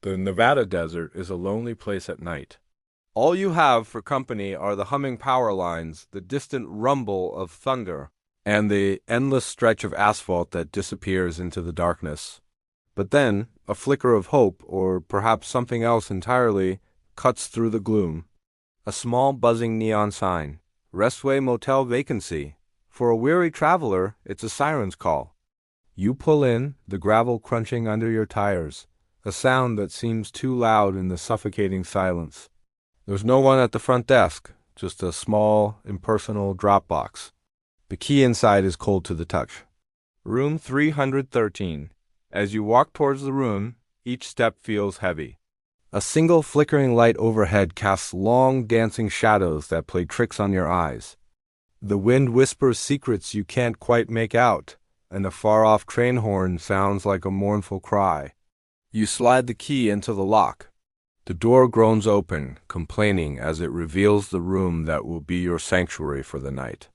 The Nevada desert is a lonely place at night. All you have for company are the humming power lines, the distant rumble of thunder, and the endless stretch of asphalt that disappears into the darkness. But then, a flicker of hope, or perhaps something else entirely, cuts through the gloom. A small buzzing neon sign. Restway Motel vacancy. For a weary traveler, it's a siren's call. You pull in, the gravel crunching under your tires, a sound that seems too loud in the suffocating silence. There's no one at the front desk, just a small, impersonal drop box. The key inside is cold to the touch. Room 313. As you walk towards the room, each step feels heavy. A single flickering light overhead casts long, dancing shadows that play tricks on your eyes. The wind whispers secrets you can't quite make out, and a far-off train horn sounds like a mournful cry. You slide the key into the lock. The door groans open, complaining as it reveals the room that will be your sanctuary for the night.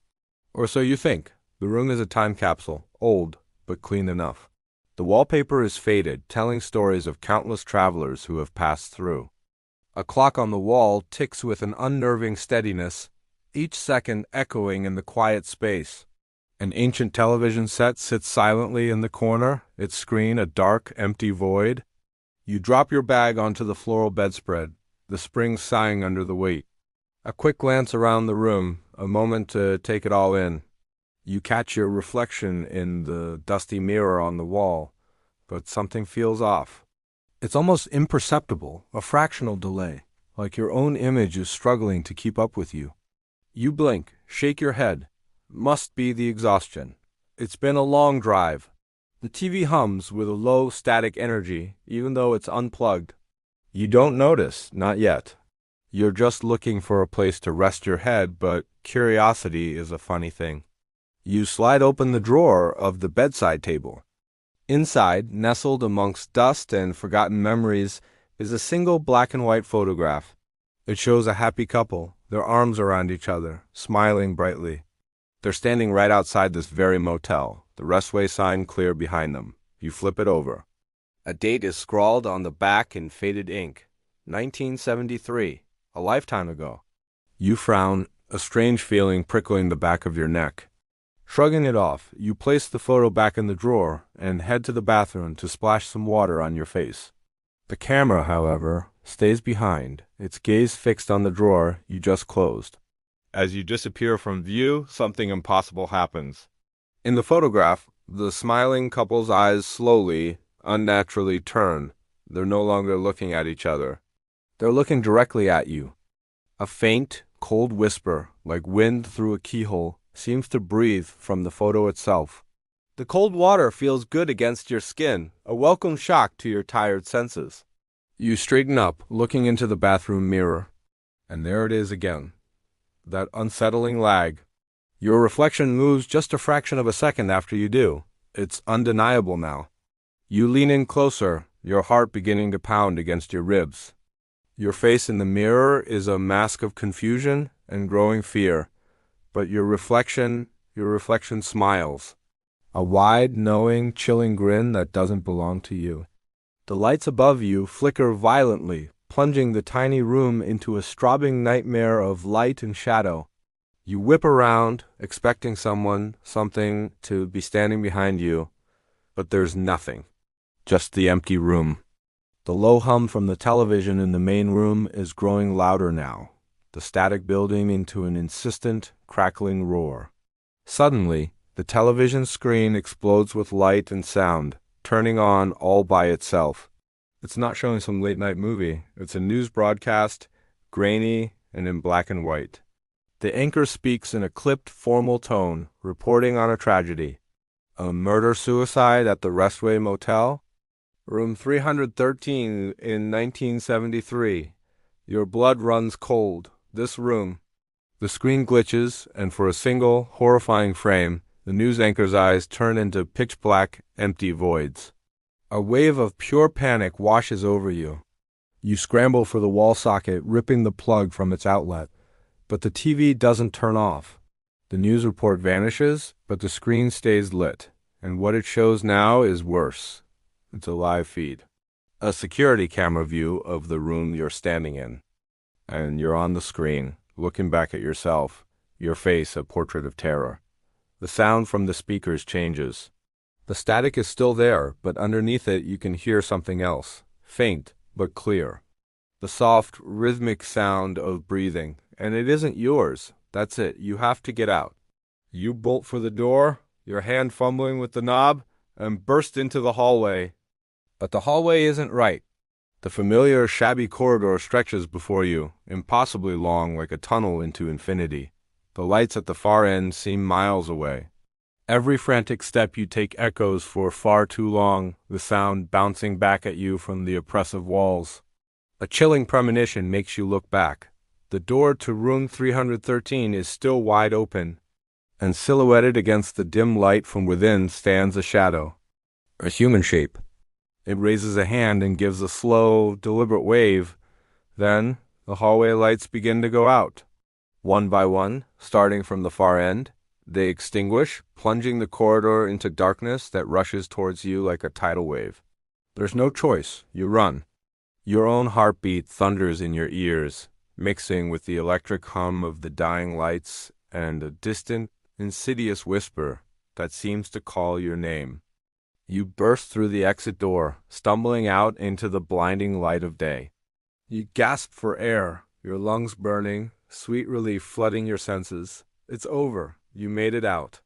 Or so you think. The room is a time capsule, old, but clean enough. The wallpaper is faded, telling stories of countless travelers who have passed through. A clock on the wall ticks with an unnerving steadiness, each second echoing in the quiet space. An ancient television set sits silently in the corner, its screen a dark, empty void. You drop your bag onto the floral bedspread, the springs sighing under the weight. A quick glance around the room, a moment to take it all in. You catch your reflection in the dusty mirror on the wall, but something feels off. It's almost imperceptible, a fractional delay, like your own image is struggling to keep up with you. You blink, shake your head. Must be the exhaustion. It's been a long drive. The TV hums with a low static energy, even though it's unplugged. You don't notice, not yet. You're just looking for a place to rest your head, but curiosity is a funny thing. You slide open the drawer of the bedside table. Inside, nestled amongst dust and forgotten memories, is a single black and white photograph. It shows a happy couple, their arms around each other, smiling brightly. They're standing right outside this very motel, the Restway sign clear behind them. You flip it over. A date is scrawled on the back in faded ink. 1973, a lifetime ago. You frown, a strange feeling prickling the back of your neck. Shrugging it off, you place the photo back in the drawer and head to the bathroom to splash some water on your face. The camera, however, stays behind, its gaze fixed on the drawer you just closed. As you disappear from view, something impossible happens. In the photograph, the smiling couple's eyes slowly, unnaturally turn. They're no longer looking at each other. They're looking directly at you. A faint, cold whisper, like wind through a keyhole, seems to breathe from the photo itself. The cold water feels good against your skin, a welcome shock to your tired senses. You straighten up, looking into the bathroom mirror. And there it is again. That unsettling lag. Your reflection moves just a fraction of a second after you do. It's undeniable now. You lean in closer, your heart beginning to pound against your ribs. Your face in the mirror is a mask of confusion and growing fear. But your reflection smiles. A wide, knowing, chilling grin that doesn't belong to you. The lights above you flicker violently, plunging the tiny room into a strobing nightmare of light and shadow. You whip around, expecting something to be standing behind you, but there's nothing. Just the empty room. The low hum from the television in the main room is growing louder now, the static building into an insistent, crackling roar. Suddenly, the television screen explodes with light and sound, turning on all by itself. It's not showing some late-night movie. It's a news broadcast, grainy and in black and white. The anchor speaks in a clipped, formal tone, reporting on a tragedy. A murder-suicide at the Restway Motel? Room 313 in 1973. Your blood runs cold. This room. The screen glitches, and for a single, horrifying frame, the news anchor's eyes turn into pitch-black, empty voids. A wave of pure panic washes over you. You scramble for the wall socket, ripping the plug from its outlet. But the TV doesn't turn off. The news report vanishes, but the screen stays lit. And what it shows now is worse. It's a live feed. a security camera view of the room you're standing in. And you're on the screen, looking back at yourself, your face a portrait of terror. The sound from the speakers changes. The static is still there, but underneath it you can hear something else, faint but clear. The soft, rhythmic sound of breathing, and it isn't yours. That's it. You have to get out. You bolt for the door, your hand fumbling with the knob, and burst into the hallway. But the hallway isn't right. The familiar, shabby corridor stretches before you, impossibly long like a tunnel into infinity. The lights at the far end seem miles away. Every frantic step you take echoes for far too long, the sound bouncing back at you from the oppressive walls. A chilling premonition makes you look back. The door to room 313 is still wide open, and silhouetted against the dim light from within stands a shadow, a human shape. It raises a hand and gives a slow, deliberate wave. Then the hallway lights begin to go out. One by one, starting from the far end, they extinguish, plunging the corridor into darkness that rushes towards you like a tidal wave. There's no choice. You run. Your own heartbeat thunders in your ears, mixing with the electric hum of the dying lights and a distant, insidious whisper that seems to call your name. You burst through the exit door, stumbling out into the blinding light of day. You gasp for air, your lungs burning, sweet relief flooding your senses. It's over. You made it out.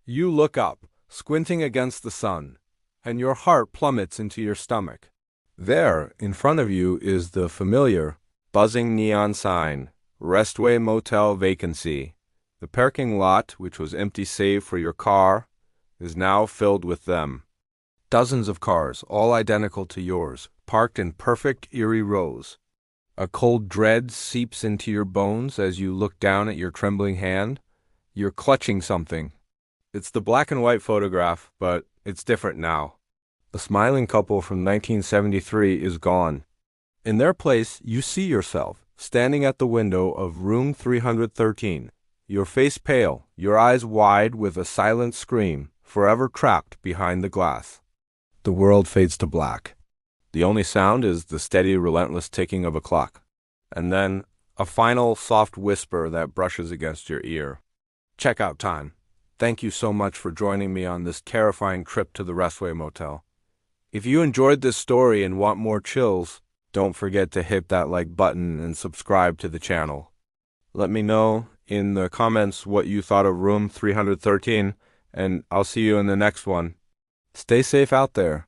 You look up, squinting against the sun, and your heart plummets into your stomach. There, in front of you, is the familiar, buzzing neon sign, Restway Motel vacancy. The parking lot, which was empty save for your car, is now filled with them. Dozens of cars, all identical to yours, parked in perfect, eerie rows. A cold dread seeps into your bones as you look down at your trembling hand. You're clutching something. It's the black and white photograph, but it's different now. The smiling couple from 1973 is gone. In their place, you see yourself, standing at the window of room 313, your face pale, your eyes wide with a silent scream, forever trapped behind the glass. The world fades to black. The only sound is the steady, relentless ticking of a clock. And then, a final soft whisper that brushes against your ear. Checkout time. Thank you so much for joining me on this terrifying trip to the Restway Motel. If you enjoyed this story and want more chills, don't forget to hit that like button and subscribe to the channel. Let me know in the comments what you thought of room 313, and I'll see you in the next one. Stay safe out there.